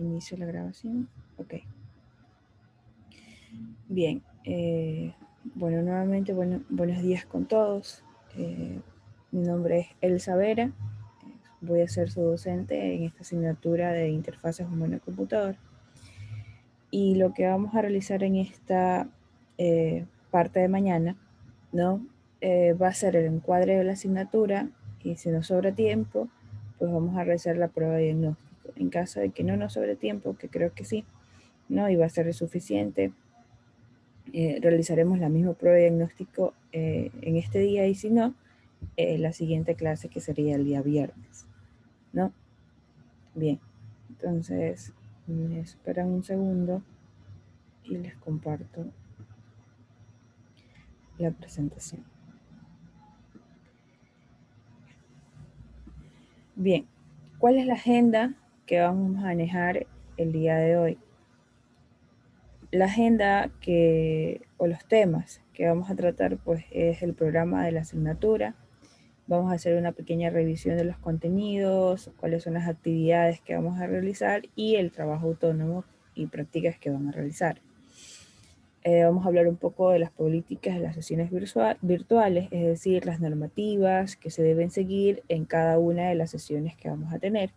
Inicio la grabación. Ok. Bien. Bueno, nuevamente buenos días con todos. Mi nombre es Elsa Vera. Voy a ser su docente en esta asignatura de interfaces humano-computador. Y lo que vamos a realizar en esta parte de mañana, ¿no? Va a ser el encuadre de la asignatura, y si nos sobra tiempo, pues vamos a realizar la prueba de diagnóstico. En caso de que no nos sobre tiempo, que creo que sí, ¿no? Y va a ser suficiente, realizaremos la misma prueba de diagnóstico en este día, y si no, la siguiente clase, que sería el día viernes, ¿no? Bien, entonces me esperan un segundo y les comparto la presentación. Bien, ¿cuál es la agenda que vamos a manejar el día de hoy? La agenda o los temas que vamos a tratar, pues, es el programa de la asignatura. Vamos a hacer una pequeña revisión de los contenidos, cuáles son las actividades que vamos a realizar y el trabajo autónomo y prácticas que van a realizar. Vamos a hablar un poco de las políticas de las sesiones virtuales, es decir, las normativas que se deben seguir en cada una de las sesiones que vamos a tener.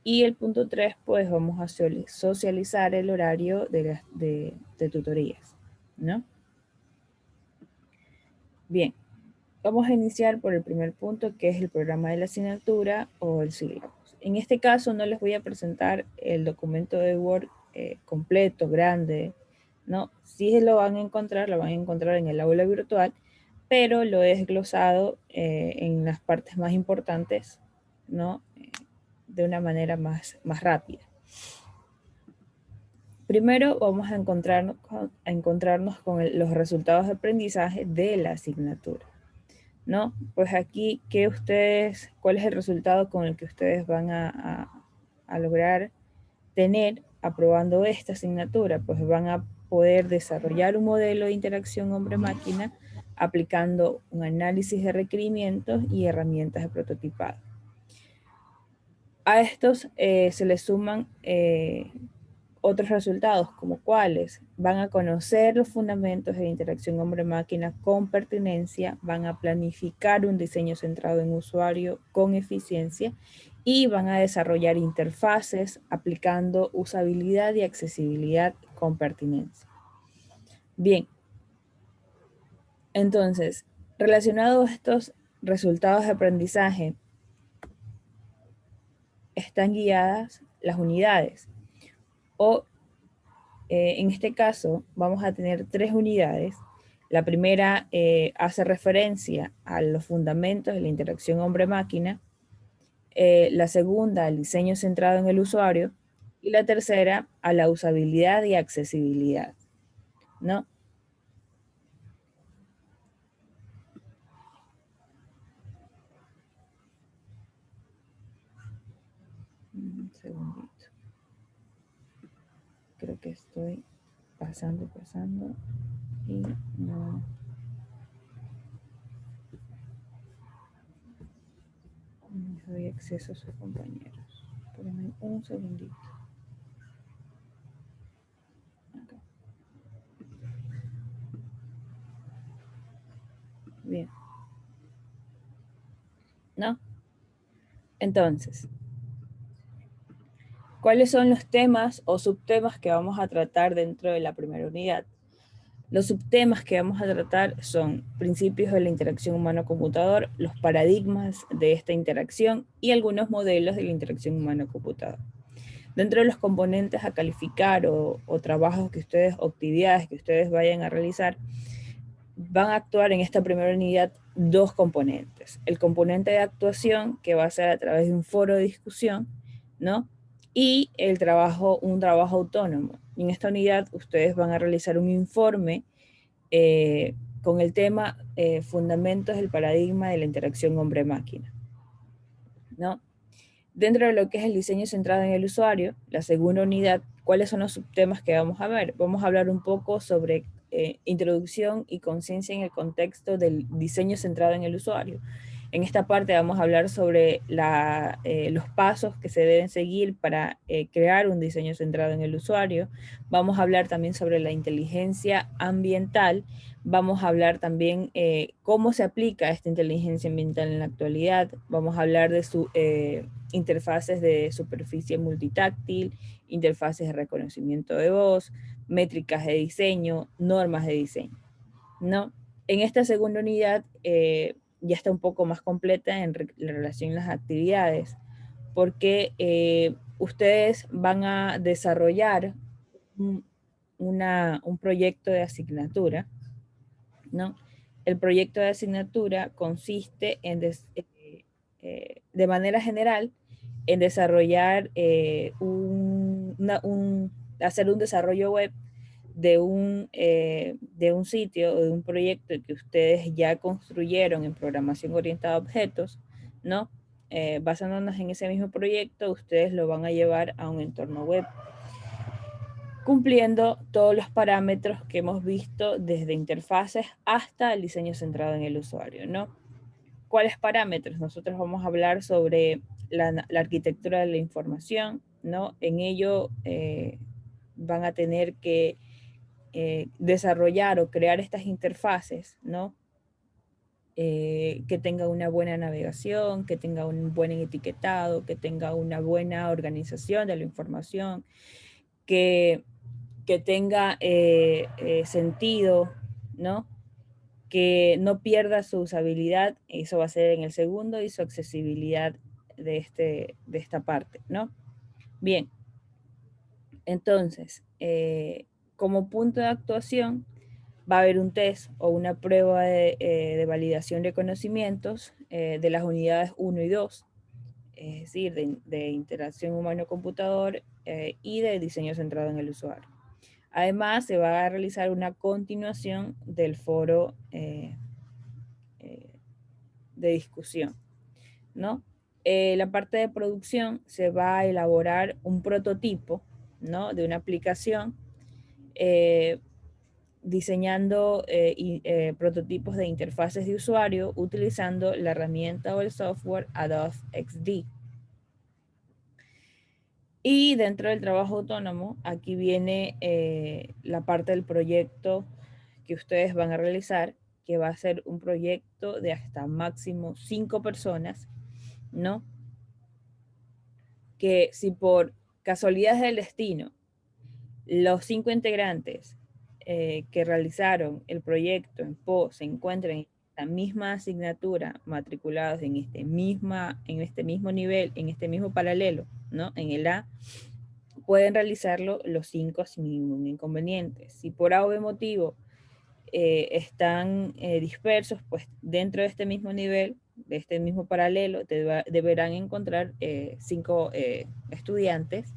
Y el punto 3, pues vamos a socializar el horario de tutorías, ¿no? Bien, vamos a iniciar por el primer punto, que es el programa de la asignatura o el sílabus. En este caso no les voy a presentar el documento de Word completo, grande, ¿no? Sí lo van a encontrar en el aula virtual, pero lo he desglosado en las partes más importantes, ¿no? De una manera más rápida. Primero vamos a encontrarnos con los resultados de aprendizaje de la asignatura, ¿no? Pues aquí, ¿cuál es el resultado con el que ustedes van a lograr tener aprobando esta asignatura? Pues van a poder desarrollar un modelo de interacción hombre-máquina aplicando un análisis de requerimientos y herramientas de prototipado. A estos se les suman otros resultados, como cuáles: van a conocer los fundamentos de interacción hombre-máquina con pertinencia, van a planificar un diseño centrado en usuario con eficiencia y van a desarrollar interfaces aplicando usabilidad y accesibilidad con pertinencia. Bien, entonces, relacionados a estos resultados de aprendizaje, están guiadas las unidades, o en este caso vamos a tener 3 unidades. La primera hace referencia a los fundamentos de la interacción hombre-máquina, la segunda al diseño centrado en el usuario, y la tercera a la usabilidad y accesibilidad, ¿no? Un segundito. Creo que estoy pasando y no doy acceso a sus compañeros. Espérenme un segundito. Acá. Bien. ¿No? Entonces, ¿cuáles son los temas o subtemas que vamos a tratar dentro de la primera unidad? Los subtemas que vamos a tratar son principios de la interacción humano-computador, los paradigmas de esta interacción y algunos modelos de la interacción humano-computador. Dentro de los componentes a calificar o trabajos o actividades que ustedes vayan a realizar, van a actuar en esta primera unidad 2 componentes. El componente de actuación, que va a ser a través de un foro de discusión, ¿no? Y un trabajo autónomo. Y en esta unidad ustedes van a realizar un informe con el tema fundamentos del paradigma de la interacción hombre-máquina, ¿no? Dentro de lo que es el diseño centrado en el usuario, la segunda unidad, ¿cuáles son los subtemas que vamos a ver? Vamos a hablar un poco sobre introducción y conciencia en el contexto del diseño centrado en el usuario. En esta parte vamos a hablar sobre los pasos que se deben seguir para crear un diseño centrado en el usuario. Vamos a hablar también sobre la inteligencia ambiental. Vamos a hablar también cómo se aplica esta inteligencia ambiental en la actualidad. Vamos a hablar de sus interfaces de superficie multitáctil, interfaces de reconocimiento de voz, métricas de diseño, normas de diseño, ¿no? En esta segunda unidad ya está un poco más completa en relación a las actividades, porque ustedes van a desarrollar un proyecto de asignatura, ¿no? El proyecto de asignatura consiste en, de manera general, en desarrollar hacer un desarrollo web de un sitio o de un proyecto que ustedes ya construyeron en programación orientada a objetos, ¿no? Basándonos en ese mismo proyecto, ustedes lo van a llevar a un entorno web, cumpliendo todos los parámetros que hemos visto desde interfaces hasta el diseño centrado en el usuario, ¿no? ¿Cuáles parámetros? Nosotros vamos a hablar sobre la arquitectura de la información, ¿no? En ello van a tener que desarrollar o crear estas interfaces, ¿no? Que tenga una buena navegación, que tenga un buen etiquetado, que tenga una buena organización de la información, que tenga sentido, ¿no? Que no pierda su usabilidad, eso va a ser en el segundo, y su accesibilidad de esta parte, ¿no? Bien, entonces, como punto de actuación, va a haber un test o una prueba de validación de conocimientos de las unidades 1 y 2, es decir, de interacción humano-computador y de diseño centrado en el usuario. Además, se va a realizar una continuación del foro de discusión, ¿no? La parte de producción se va a elaborar un prototipo, ¿no? De una aplicación diseñando prototipos de interfaces de usuario utilizando la herramienta o el software Adobe XD. Y dentro del trabajo autónomo, aquí viene la parte del proyecto que ustedes van a realizar, que va a ser un proyecto de hasta máximo 5 personas, ¿no? Que si por casualidad del destino, los 5 integrantes que realizaron el proyecto en PO se encuentran en la misma asignatura, matriculados en este mismo nivel, en este mismo paralelo, ¿no? En el A, pueden realizarlo los 5 sin ningún inconveniente. Si por A o B motivo están dispersos, pues dentro de este mismo nivel, de este mismo paralelo, deberán encontrar 5 estudiantes,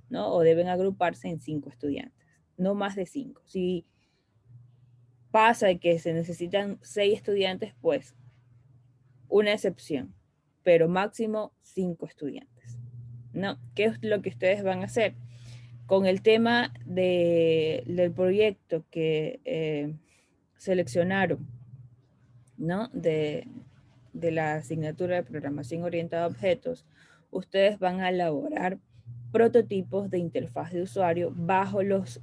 ¿no? O deben agruparse en 5 estudiantes, no más de 5. Si pasa que se necesitan 6 estudiantes, pues una excepción, pero máximo 5 estudiantes, ¿no? ¿Qué es lo que ustedes van a hacer? Con el tema del proyecto que seleccionaron, ¿no? De la asignatura de programación orientada a objetos, ustedes van a elaborar prototipos de interfaz de usuario bajo los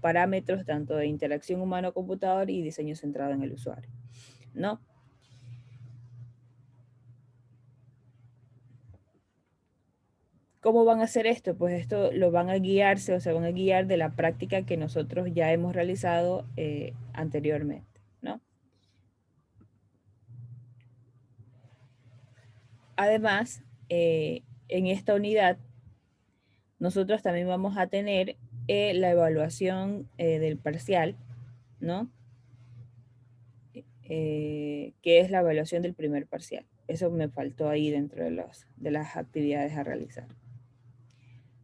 parámetros tanto de interacción humano-computador y diseño centrado en el usuario, ¿no? ¿Cómo van a hacer esto? Pues esto lo van a guiarse o se van a guiar de la práctica que nosotros ya hemos realizado anteriormente, ¿no? Además, en esta unidad, nosotros también vamos a tener la evaluación del parcial, ¿no? Que es la evaluación del primer parcial. Eso me faltó ahí dentro de las actividades a realizar.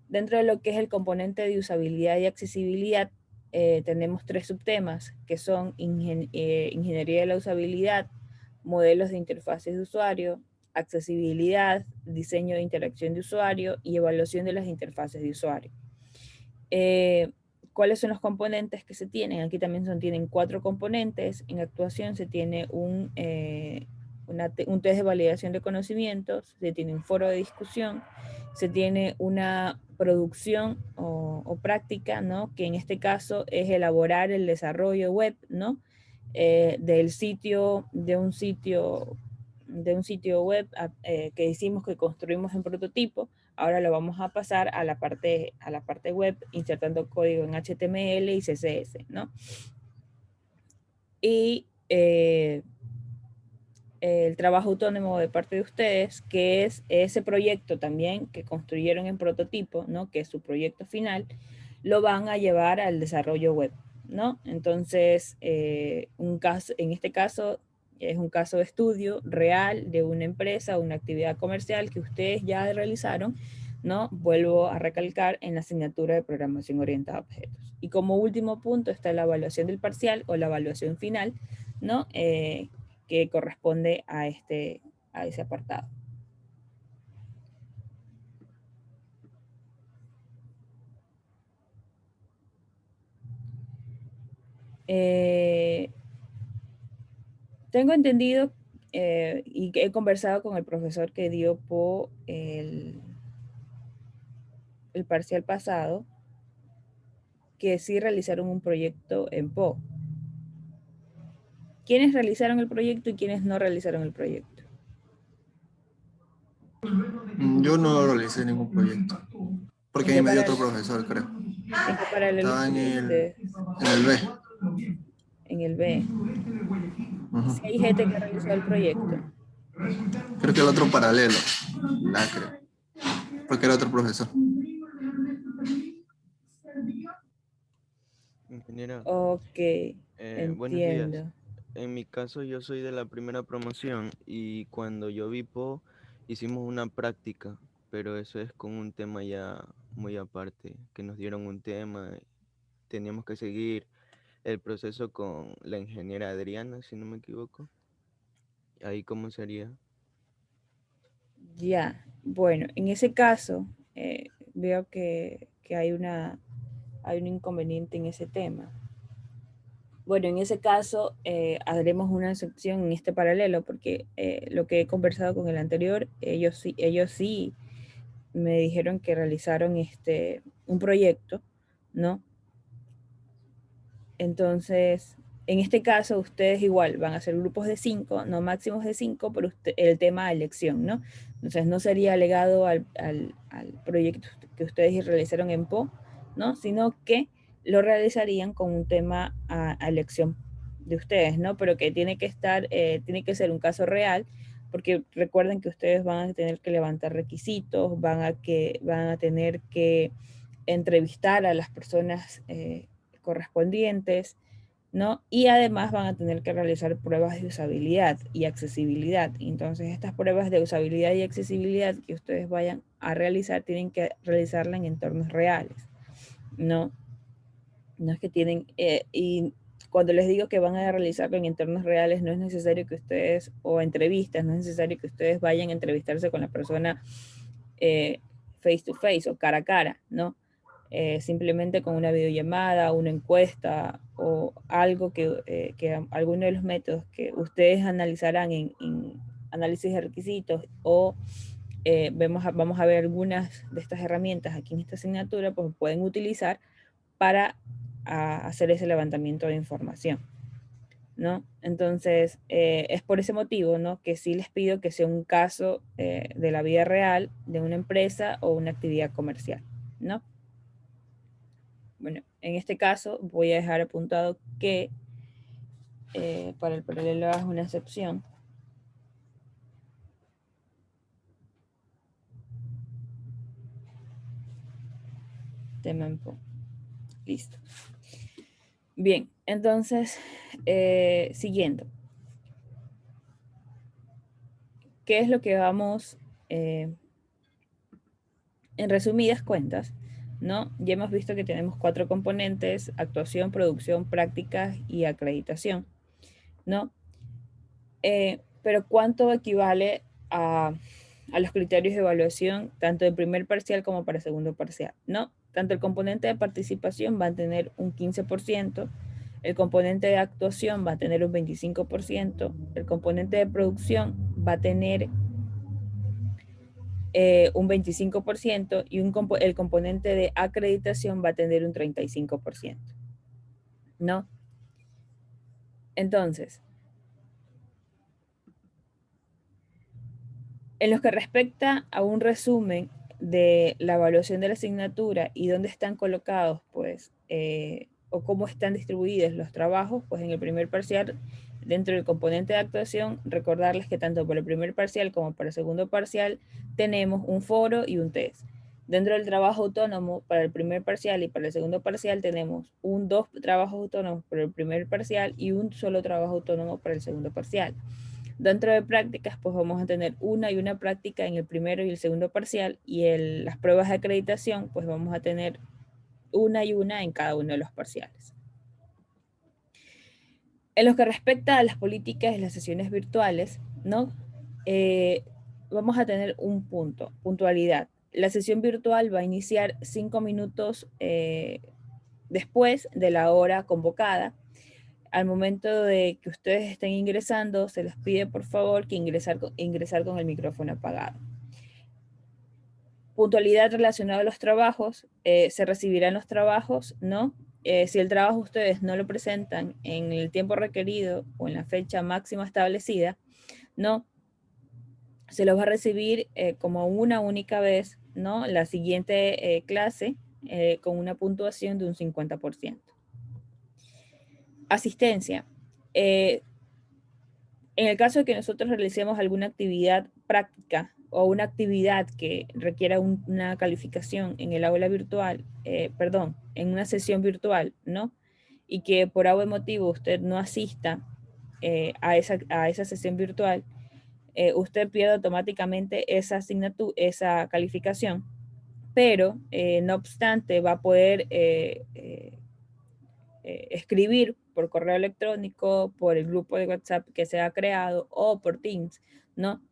Dentro de lo que es el componente de usabilidad y accesibilidad, tenemos 3 subtemas, que son ingeniería de la usabilidad, modelos de interfaces de usuario, accesibilidad, diseño de interacción de usuario y evaluación de las interfaces de usuario. ¿Cuáles son los componentes que se tienen? Aquí también tienen 4 componentes. En actuación se tiene un test de validación de conocimientos, se tiene un foro de discusión, se tiene una producción o práctica, ¿no? Que en este caso es elaborar el desarrollo web, ¿no? Del sitio, de un sitio web que hicimos, que construimos en prototipo. Ahora lo vamos a pasar a la parte web, insertando código en HTML y CSS, ¿no? Y el trabajo autónomo de parte de ustedes, que es ese proyecto también que construyeron en prototipo, ¿no? Que es su proyecto final, lo van a llevar al desarrollo web, ¿no? Entonces, en este caso, es un caso de estudio real de una empresa, una actividad comercial que ustedes ya realizaron, ¿no? Vuelvo a recalcar en la asignatura de programación orientada a objetos. Y como último punto está la evaluación del parcial o la evaluación final, ¿no? Que corresponde a ese apartado. Tengo entendido y he conversado con el profesor que dio por el parcial pasado, que sí realizaron un proyecto en PO. ¿Quiénes realizaron el proyecto y quiénes no realizaron el proyecto? Yo no realicé ningún proyecto, porque a mí me dio otro profesor, creo. ¿En qué paralelo Estaba estudian ustedes? en el B. En el B. Ujú. ¿Sí hay gente que realizó el proyecto? Creo que el otro paralelo, la creo, porque era otro profesor. Ingeniero, Ok, buenos días. entiendo. En mi caso yo soy de la primera promoción y cuando yo vi PO hicimos una práctica, pero eso es con un tema ya muy aparte, que nos dieron un tema, teníamos que seguir el proceso con la ingeniera Adriana, si no me equivoco. Ahí cómo sería. Ya, bueno, en ese caso, veo que hay un inconveniente en ese tema. Bueno, en ese caso, haremos una excepción en este paralelo, porque lo que he conversado con el anterior, ellos sí me dijeron que realizaron un proyecto, ¿no? Entonces, en este caso, ustedes igual van a ser grupos de 5, no máximos de 5, pero el tema de elección, ¿no? Entonces, no sería legado al proyecto que ustedes realizaron en PO, ¿no? Sino que lo realizarían con un tema a elección de ustedes, ¿no? Pero que tiene que tiene que ser un caso real, porque recuerden que ustedes van a tener que levantar requisitos, van a tener que entrevistar a las personas correspondientes, ¿no? Y además van a tener que realizar pruebas de usabilidad y accesibilidad. Entonces, estas pruebas de usabilidad y accesibilidad que ustedes vayan a realizar, tienen que realizarla en entornos reales, ¿no? No es que tienen, y cuando les digo que van a realizarlo en entornos reales, no es necesario que ustedes, o entrevistas, no es necesario que ustedes vayan a entrevistarse con la persona face to face o cara a cara, ¿no? Simplemente con una videollamada, una encuesta o algo que alguno de los métodos que ustedes analizarán en análisis de requisitos o vamos a ver algunas de estas herramientas aquí en esta asignatura, pues pueden utilizar para hacer ese levantamiento de información, ¿no? Entonces, es por ese motivo, ¿no? Que sí les pido que sea un caso de la vida real de una empresa o una actividad comercial, ¿no? Bueno, en este caso voy a dejar apuntado que para el paralelo es una excepción. Tempo. Listo. Bien, entonces, siguiendo. ¿Qué es lo que vamos, en resumidas cuentas, ¿no? Ya hemos visto que tenemos 4 componentes: actuación, producción, prácticas y acreditación, ¿no? Pero ¿cuánto equivale a los criterios de evaluación, tanto del primer parcial como para el segundo parcial? ¿No? Tanto el componente de participación va a tener un 15%, El componente de actuación va a tener un 25%, el componente de producción va a tener un 25% y el componente de acreditación va a tener un 35%, ¿no? Entonces, en lo que respecta a un resumen de la evaluación de la asignatura y dónde están colocados, pues, o cómo están distribuidos los trabajos, pues en el primer parcial, dentro del componente de actuación, recordarles que tanto para el primer parcial como para el segundo parcial tenemos un foro y un test. Dentro del trabajo autónomo, para el primer parcial y para el segundo parcial tenemos dos trabajos autónomos para el primer parcial y un solo trabajo autónomo para el segundo parcial. Dentro de prácticas, pues vamos a tener una y una práctica en el primero y el segundo parcial, y las pruebas de acreditación, pues vamos a tener una y una en cada uno de los parciales. En lo que respecta a las políticas y las sesiones virtuales, ¿no? Vamos a tener un punto, puntualidad. La sesión virtual va a iniciar 5 minutos después de la hora convocada. Al momento de que ustedes estén ingresando, se les pide por favor que ingresar con el micrófono apagado. Puntualidad relacionada a los trabajos, se recibirán los trabajos, ¿no? Si el trabajo ustedes no lo presentan en el tiempo requerido o en la fecha máxima establecida, ¿no? Se los va a recibir como una única vez, ¿no? La siguiente clase con una puntuación de un 50%. Asistencia. En el caso de que nosotros realicemos alguna actividad práctica o una actividad que requiera una calificación en el aula virtual, en una sesión virtual, ¿no? Y que por algún motivo usted no asista a esa sesión virtual, usted pierde automáticamente esa asignatura, esa calificación, pero no obstante va a poder escribir por correo electrónico, por el grupo de WhatsApp que se ha creado o por Teams, ¿no?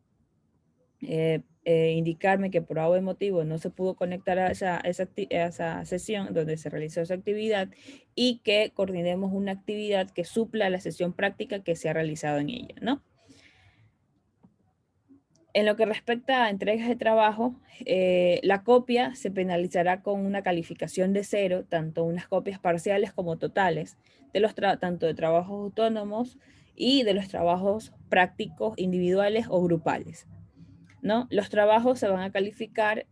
Indicarme que por algún motivo no se pudo conectar a esa sesión donde se realizó esa actividad y que coordinemos una actividad que supla la sesión práctica que se ha realizado en ella, ¿no? En lo que respecta a entregas de trabajo, la copia se penalizará con una calificación de 0, tanto unas copias parciales como totales, tanto de trabajos autónomos y de los trabajos prácticos individuales o grupales, ¿no? Los trabajos se van a calificar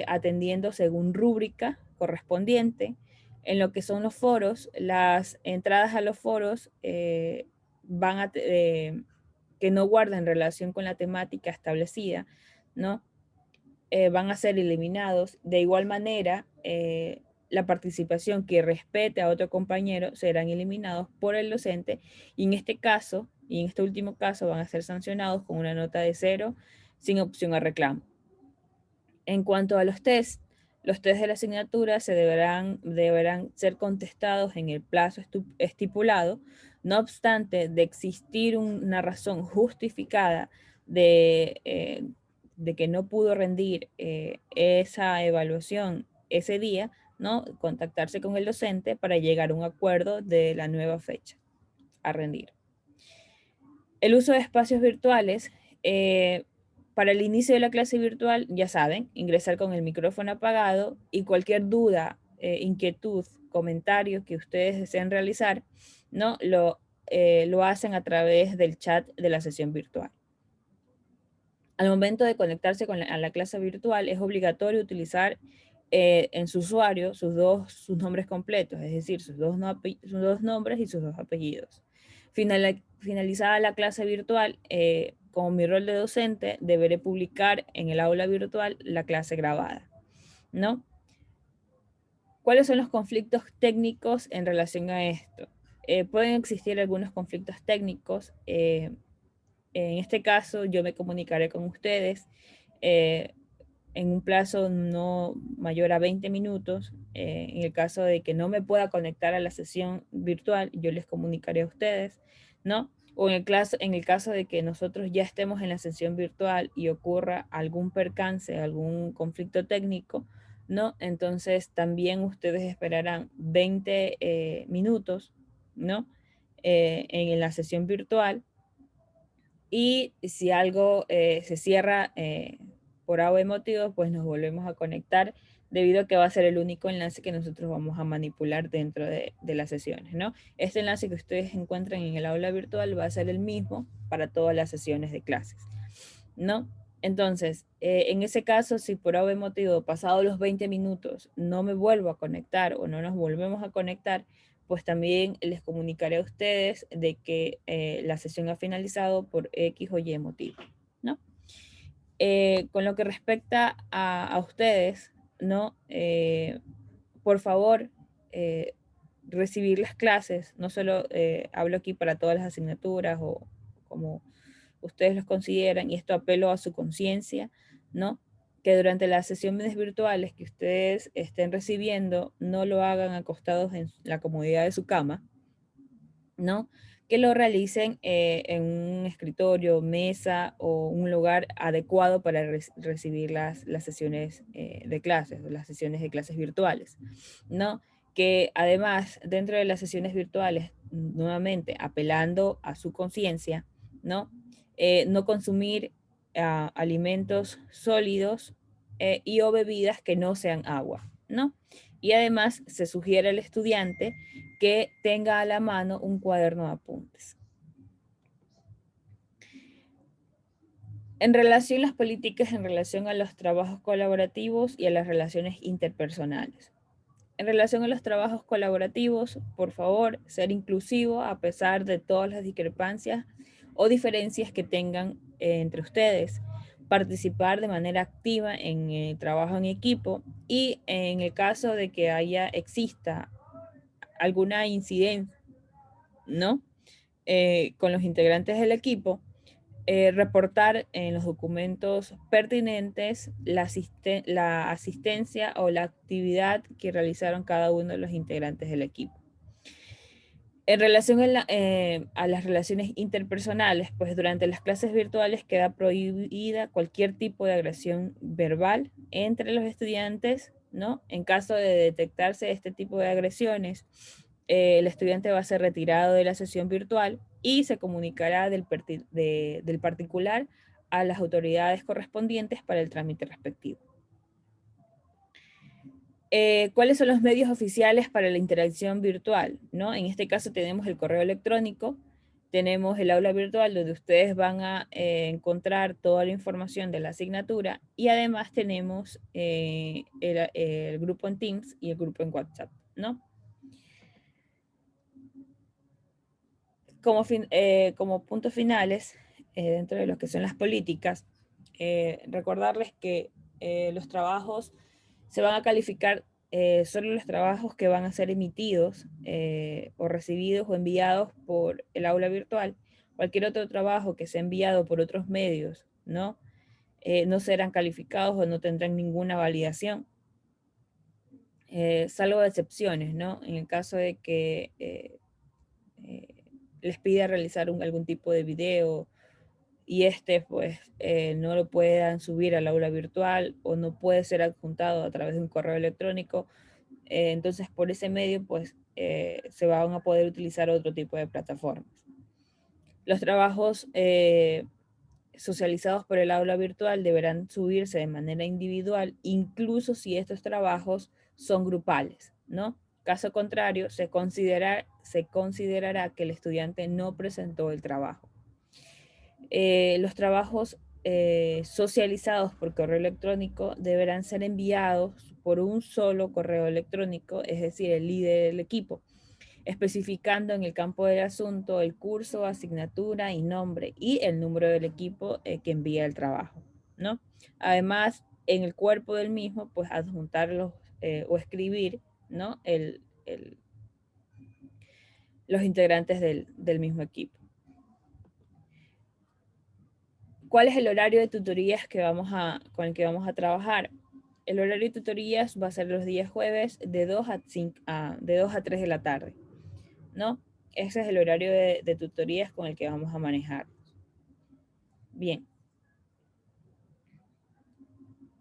atendiendo según rúbrica correspondiente. En lo que son los foros, las entradas a los foros van a que no guarden relación con la temática establecida, ¿no? Van a ser eliminados. De igual manera, la participación que respete a otro compañero serán eliminados por el docente y en este caso, y en este último caso, van a ser sancionados con una nota de 0 sin opción a reclamo. En cuanto a los test de la asignatura deberán ser contestados en el plazo estipulado. No obstante, de existir una razón justificada de que no pudo rendir esa evaluación ese día, ¿no? Contactarse con el docente para llegar a un acuerdo de la nueva fecha a rendir. El uso de espacios virtuales. Para el inicio de la clase virtual, ya saben, ingresar con el micrófono apagado y cualquier duda, inquietud, comentario que ustedes deseen realizar, ¿no? Lo hacen a través del chat de la sesión virtual. Al momento de conectarse a la clase virtual, es obligatorio utilizar en su usuario sus nombres completos, es decir, sus dos nombres y sus 2 apellidos. Finalizada la clase virtual, como mi rol de docente, deberé publicar en el aula virtual la clase grabada, ¿no? ¿Cuáles son los conflictos técnicos en relación a esto? Pueden existir algunos conflictos técnicos. En este caso, yo me comunicaré con ustedes en un plazo no mayor a 20 minutos. En el caso de que no me pueda conectar a la sesión virtual, yo les comunicaré a ustedes, ¿no? O en el caso de que nosotros ya estemos en la sesión virtual y ocurra algún percance, algún conflicto técnico, ¿no? Entonces también ustedes esperarán 20 minutos ¿no? En la sesión virtual. Y si algo se cierra por A o B motivo, pues nos volvemos a conectar debido a que va a ser el único enlace que nosotros vamos a manipular dentro de las sesiones, ¿no? Este enlace que ustedes encuentran en el aula virtual va a ser el mismo para todas las sesiones de clases, ¿no? Entonces, en ese caso, si por A o B motivo, pasados los 20 minutos, no me vuelvo a conectar o no nos volvemos a conectar, pues también les comunicaré a ustedes de que la sesión ha finalizado por X o Y motivo, ¿no? Con lo que respecta a ustedes, ¿no? Por favor, recibir las clases, no solo hablo aquí para todas las asignaturas o como ustedes los consideran, y esto apelo a su conciencia, ¿no? Que durante las sesiones virtuales que ustedes estén recibiendo, no lo hagan acostados en la comodidad de su cama, ¿no? Que lo realicen en un escritorio, mesa o un lugar adecuado para recibir las sesiones de clases, o las sesiones de clases virtuales, ¿no? Que además, dentro de las sesiones virtuales, nuevamente apelando a su conciencia, ¿no? No consumir alimentos sólidos y o bebidas que no sean agua, ¿no? Y además se sugiere al estudiante que tenga a la mano un cuaderno de apuntes. En relación a las políticas, en relación a los trabajos colaborativos y a las relaciones interpersonales. En relación a los trabajos colaborativos, por favor, ser inclusivo a pesar de todas las discrepancias o diferencias que tengan entre ustedes. Participar de manera activa en el trabajo en equipo y en el caso de que exista alguna incidencia, ¿no? Con los integrantes del equipo, reportar en los documentos pertinentes la asistencia o la actividad que realizaron cada uno de los integrantes del equipo. En relación a las relaciones interpersonales, pues durante las clases virtuales queda prohibida cualquier tipo de agresión verbal entre los estudiantes, ¿no? En caso de detectarse este tipo de agresiones, el estudiante va a ser retirado de la sesión virtual y se comunicará del particular a las autoridades correspondientes para el trámite respectivo. ¿Cuáles son los medios oficiales para la interacción virtual? ¿No? En este caso tenemos el correo electrónico, tenemos el aula virtual donde ustedes van a encontrar toda la información de la asignatura y además tenemos el grupo en Teams y el grupo en WhatsApp, ¿no? Como puntos finales, dentro de lo que son las políticas, recordarles que los trabajos se van a calificar solo los trabajos que van a ser emitidos o recibidos o enviados por el aula virtual. Cualquier otro trabajo que sea enviado por otros medios, ¿no? No serán calificados o no tendrán ninguna validación. Salvo de excepciones, ¿no? En el caso de que les pida realizar algún tipo de video y pues no lo puedan subir al aula virtual o no puede ser adjuntado a través de un correo electrónico, entonces por ese medio pues se van a poder utilizar otro tipo de plataformas. Los trabajos socializados por el aula virtual deberán subirse de manera individual, incluso si estos trabajos son grupales, ¿no? Caso contrario, se considerará que el estudiante no presentó el trabajo. Los trabajos socializados por correo electrónico deberán ser enviados por un solo correo electrónico, es decir, el líder del equipo, especificando en el campo del asunto el curso, asignatura y nombre y el número del equipo que envía el trabajo, ¿no? Además, en el cuerpo del mismo, pues adjuntarlos o escribir, ¿no? Los integrantes del mismo equipo. ¿Cuál es el horario de tutorías con el que vamos a trabajar? El horario de tutorías va a ser los días jueves de 2 a 3 de la tarde, ¿no? Ese es el horario de tutorías con el que vamos a manejar. Bien.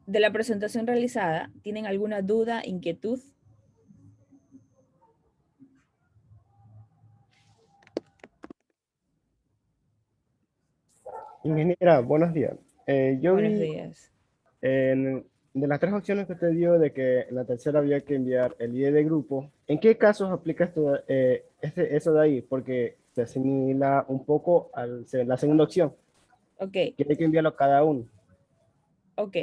De la presentación realizada, ¿tienen alguna duda, inquietud? Ingeniera, buenos días. Yo Buenos vi días. de las tres opciones que usted dio de que en la tercera había que enviar el ID de grupo, ¿en qué casos aplica eso de ahí? Porque se asimila un poco a la segunda opción, Ok, que hay que enviarlo cada uno. ok.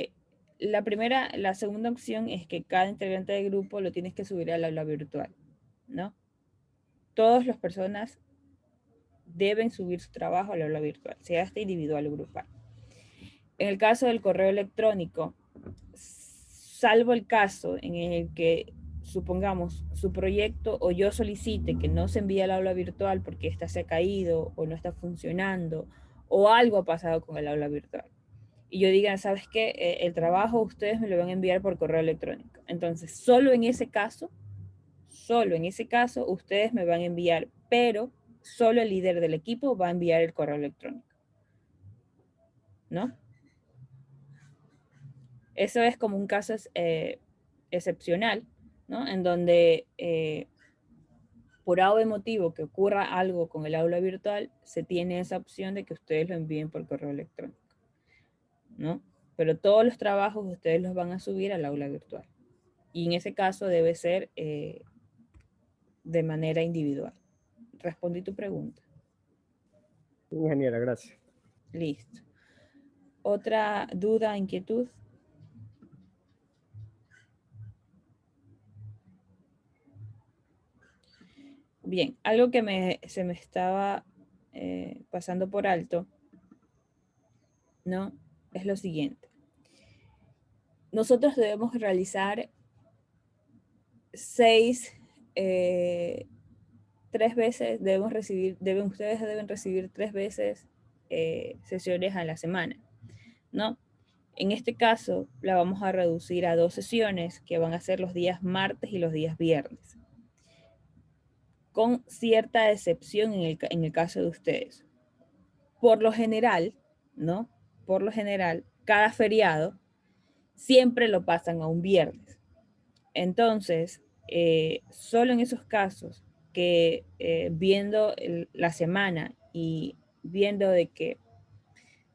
La segunda opción es que cada integrante del grupo lo tienes que subir al aula virtual, ¿no? Todas las personas deben subir su trabajo al aula virtual, sea este individual o grupal. En el caso del correo electrónico, salvo el caso en el que, supongamos, su proyecto o yo solicite que no se envíe al aula virtual porque ésta se ha caído o no está funcionando o algo ha pasado con el aula virtual. Y yo diga, ¿sabes qué? El trabajo ustedes me lo van a enviar por correo electrónico. Entonces, solo en ese caso, ustedes me van a enviar, pero solo el líder del equipo va a enviar el correo electrónico, ¿no? Eso es como un caso excepcional, ¿no? En donde por algún motivo que ocurra algo con el aula virtual, se tiene esa opción de que ustedes lo envíen por correo electrónico, ¿no? Pero todos los trabajos ustedes los van a subir al aula virtual. Y en ese caso debe ser de manera individual. Respondí tu pregunta. Ingeniera, gracias. Listo. ¿Otra duda, inquietud? Bien, algo que se me estaba pasando por alto, ¿no? Es lo siguiente. Nosotros debemos realizar seis, tres veces, ustedes deben recibir tres veces sesiones a la semana, ¿no? En este caso, la vamos a reducir a dos sesiones que van a ser los días martes y los días viernes, con cierta excepción en el caso de ustedes. Por lo general, ¿no? Por lo general, cada feriado siempre lo pasan a un viernes. Entonces, solo en esos casos que viendo la semana y viendo de que,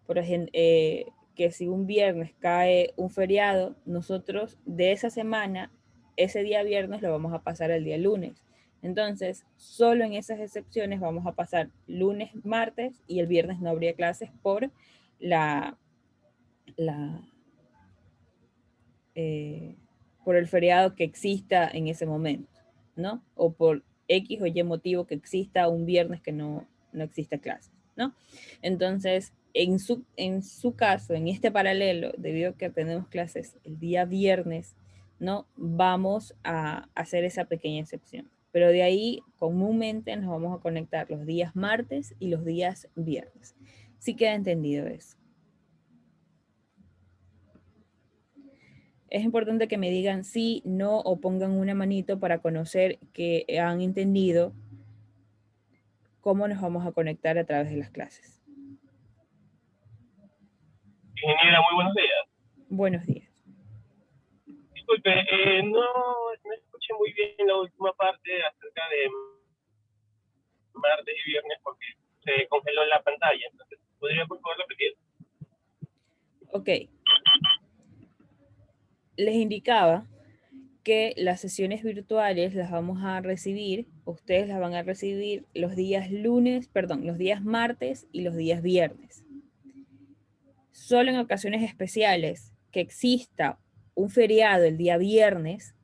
por ejemplo, que si un viernes cae un feriado, nosotros de esa semana, ese día viernes lo vamos a pasar al día lunes. Entonces, solo en esas excepciones vamos a pasar lunes, martes y el viernes no habría clases por la, la eh, por el feriado que exista en ese momento, ¿no? O por X o Y motivo que exista un viernes que no exista clases, ¿no? Entonces, en su caso, en este paralelo, debido a que tenemos clases el día viernes, ¿no? Vamos a hacer esa pequeña excepción. Pero de ahí, comúnmente nos vamos a conectar los días martes y los días viernes. ¿Sí queda entendido eso? Es importante que me digan sí, no o pongan una manito para conocer que han entendido cómo nos vamos a conectar a través de las clases. Ingeniera, muy buenos días. Buenos días. Disculpe, no escuché muy bien la última parte acerca de martes y viernes porque se congeló en la pantalla. Entonces, ¿podría por favor repetir? Ok. Les indicaba que las sesiones virtuales las vamos a recibir, ustedes las van a recibir los días los días martes y los días viernes. Solo en ocasiones especiales que exista un feriado el día viernes,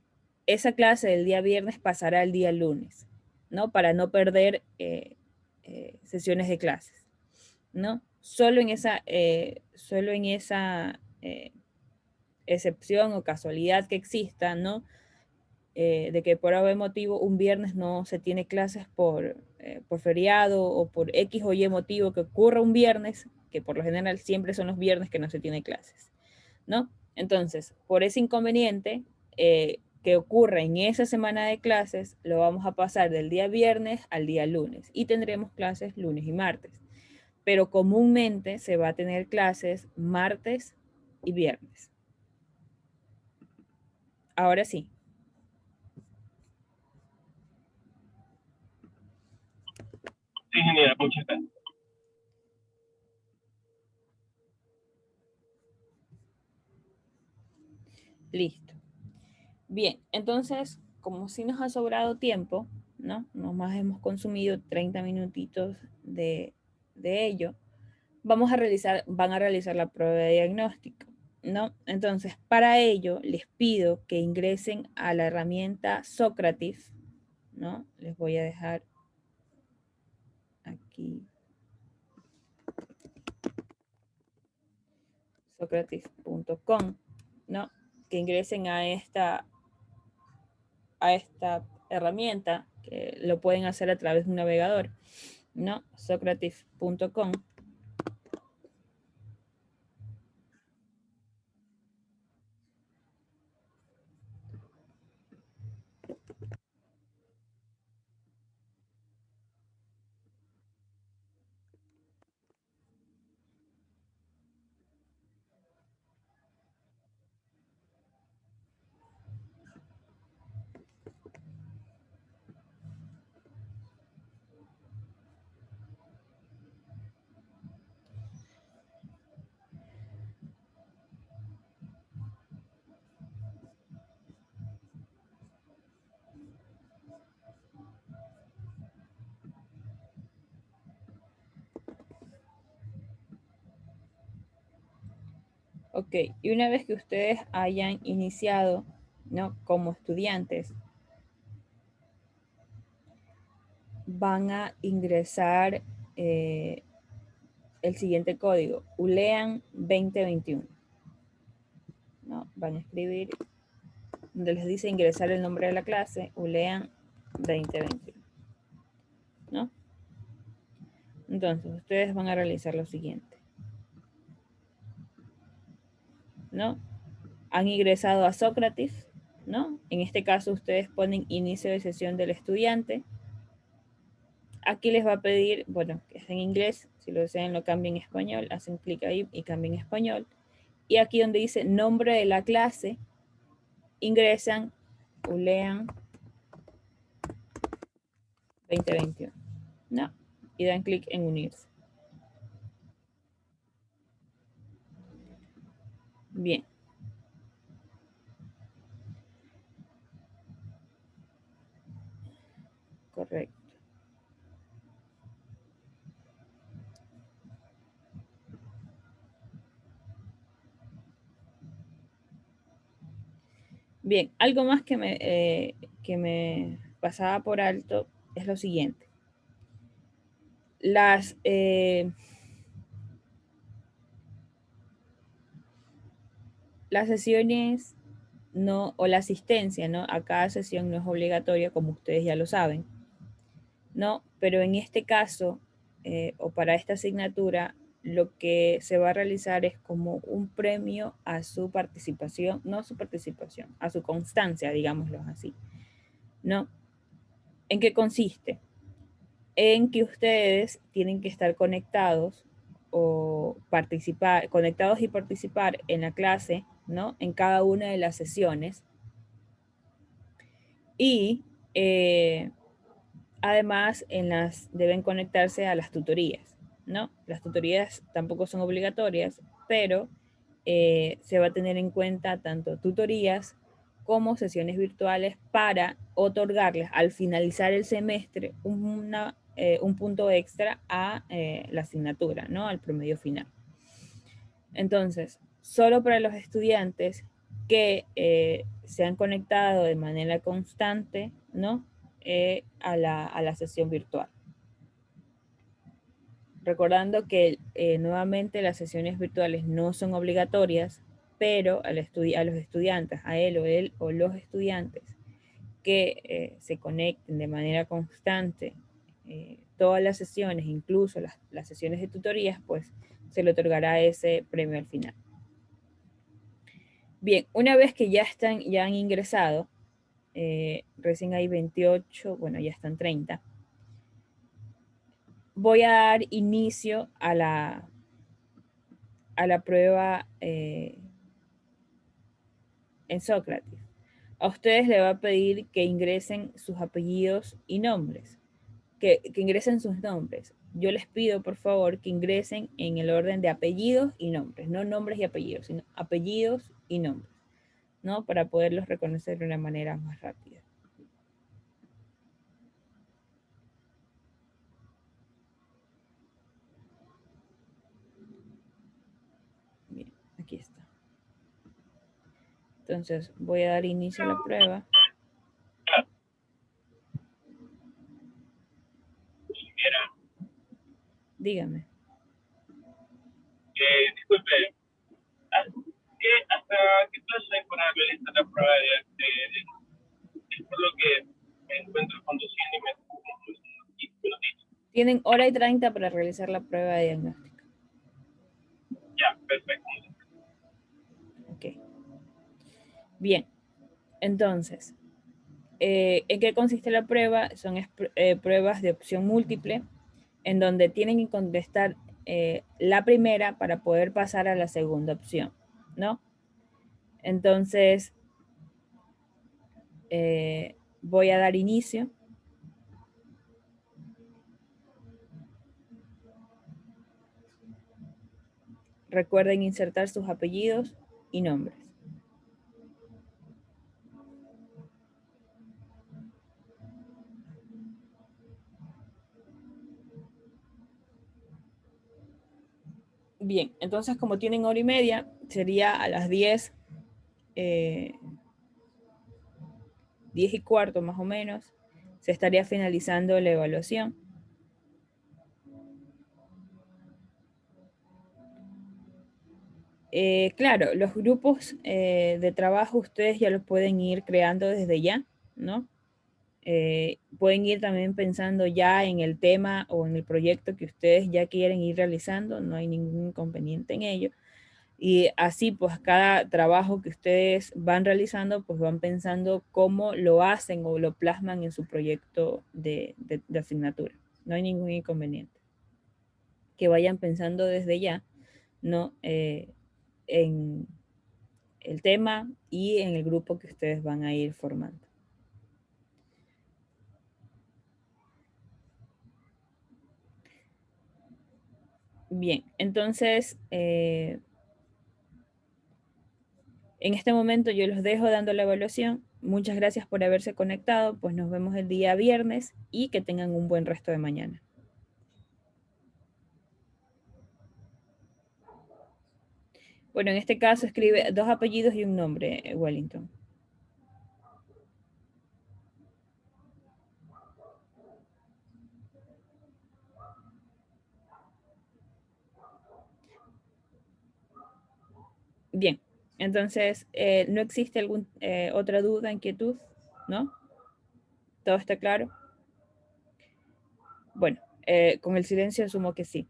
esa clase del día viernes pasará al día lunes, ¿no? Para no perder sesiones de clases, ¿no? Solo en esa excepción o casualidad que exista, ¿no? De que por algún motivo un viernes no se tiene clases por feriado o por X o Y motivo que ocurra un viernes, que por lo general siempre son los viernes que no se tiene clases, ¿no? Entonces, por ese inconveniente que ocurre en esa semana de clases, lo vamos a pasar del día viernes al día lunes y tendremos clases lunes y martes. Pero comúnmente se va a tener clases martes y viernes. Ahora sí. Sí, ingeniera, muchas gracias. Listo. Bien, entonces, como si nos ha sobrado tiempo, ¿no? Nomás hemos consumido 30 minutitos de ello, van a realizar la prueba de diagnóstico, ¿no? Entonces, para ello, les pido que ingresen a la herramienta Sócrates, ¿no? Les voy a dejar aquí socrates.com, ¿no? Que ingresen a esta herramienta, que lo pueden hacer a través de un navegador, ¿no? Socrates.com. Ok, y una vez que ustedes hayan iniciado, ¿no? Como estudiantes, van a ingresar el siguiente código, ULEAN 2021, ¿no? Van a escribir, donde les dice ingresar el nombre de la clase, ULEAN 2021, ¿no? Entonces, ustedes van a realizar lo siguiente, ¿no? Han ingresado a Sócrates, ¿no? En este caso, ustedes ponen inicio de sesión del estudiante. Aquí les va a pedir, bueno, que es en inglés, si lo desean lo cambian en español, hacen clic ahí y cambian en español. Y aquí donde dice nombre de la clase, ingresan ULEAN 2021, ¿no? Y dan clic en unirse. Bien. Correcto. Bien, algo más que me pasaba por alto es lo siguiente. Las sesiones no, o la asistencia, ¿no? A cada sesión no es obligatoria, como ustedes ya lo saben, ¿no? Pero en este caso, o para esta asignatura, lo que se va a realizar es como un premio a su participación, no a su participación, a su constancia, digámoslo así, ¿no? ¿En qué consiste? En que ustedes tienen que estar conectados o participar, conectados y participar en la clase, ¿no? En cada una de las sesiones. Y además deben conectarse a las tutorías, ¿no? Las tutorías tampoco son obligatorias, pero se va a tener en cuenta tanto tutorías como sesiones virtuales para otorgarles al finalizar el semestre un punto extra a la asignatura, ¿no? Al promedio final. Entonces, solo para los estudiantes que se han conectado de manera constante, ¿no? A la sesión virtual. Recordando que nuevamente las sesiones virtuales no son obligatorias, pero a los estudiantes, a él o los estudiantes que se conecten de manera constante todas las sesiones, incluso las sesiones de tutorías, pues se le otorgará ese premio al final. Bien, una vez que ya han ingresado, recién hay 28, bueno, ya están 30. Voy a dar inicio a la prueba en Sócrates. A ustedes les va a pedir que ingresen sus apellidos y nombres, que ingresen sus nombres. Yo les pido, por favor, que ingresen en el orden de apellidos y nombres, no nombres y apellidos, sino apellidos y nombres. ¿no? Para poderlos reconocer de una manera más rápida. Bien, aquí está. Entonces voy a dar inicio a la prueba. Dígame. Disculpe, ¿hasta qué plazo hay para realizar la prueba es por lo que me encuentro conduciendo y me lo dice? Tienen 1:30 para realizar la prueba de diagnóstico. Ya, perfecto. Ok. Bien, entonces, ¿en qué consiste la prueba? Son pruebas de opción múltiple, en donde tienen que contestar la primera para poder pasar a la segunda opción, ¿no? Entonces, voy a dar inicio. Recuerden insertar sus apellidos y nombres. Bien, entonces como tienen 1:30, sería a las 10, 10:15 más o menos, se estaría finalizando la evaluación. Claro, los grupos de trabajo ustedes ya los pueden ir creando desde ya, ¿no? Pueden ir también pensando ya en el tema o en el proyecto que ustedes ya quieren ir realizando, no hay ningún inconveniente en ello. Y así, pues, cada trabajo que ustedes van realizando, pues van pensando cómo lo hacen o lo plasman en su proyecto de asignatura. No hay ningún inconveniente. Que vayan pensando desde ya, ¿no? En el tema y en el grupo que ustedes van a ir formando. Bien, entonces, en este momento yo los dejo dando la evaluación. Muchas gracias por haberse conectado, pues nos vemos el día viernes y que tengan un buen resto de mañana. Bueno, en este caso escribe 2 apellidos y un nombre, Wellington. Bien, entonces, ¿no existe alguna otra duda, inquietud? ¿No? ¿Todo está claro? Bueno, con el silencio asumo que sí.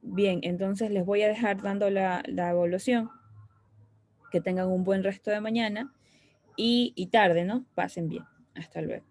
Bien, entonces les voy a dejar dando la evaluación. Que tengan un buen resto de mañana y tarde, ¿no? Pasen bien. Hasta luego.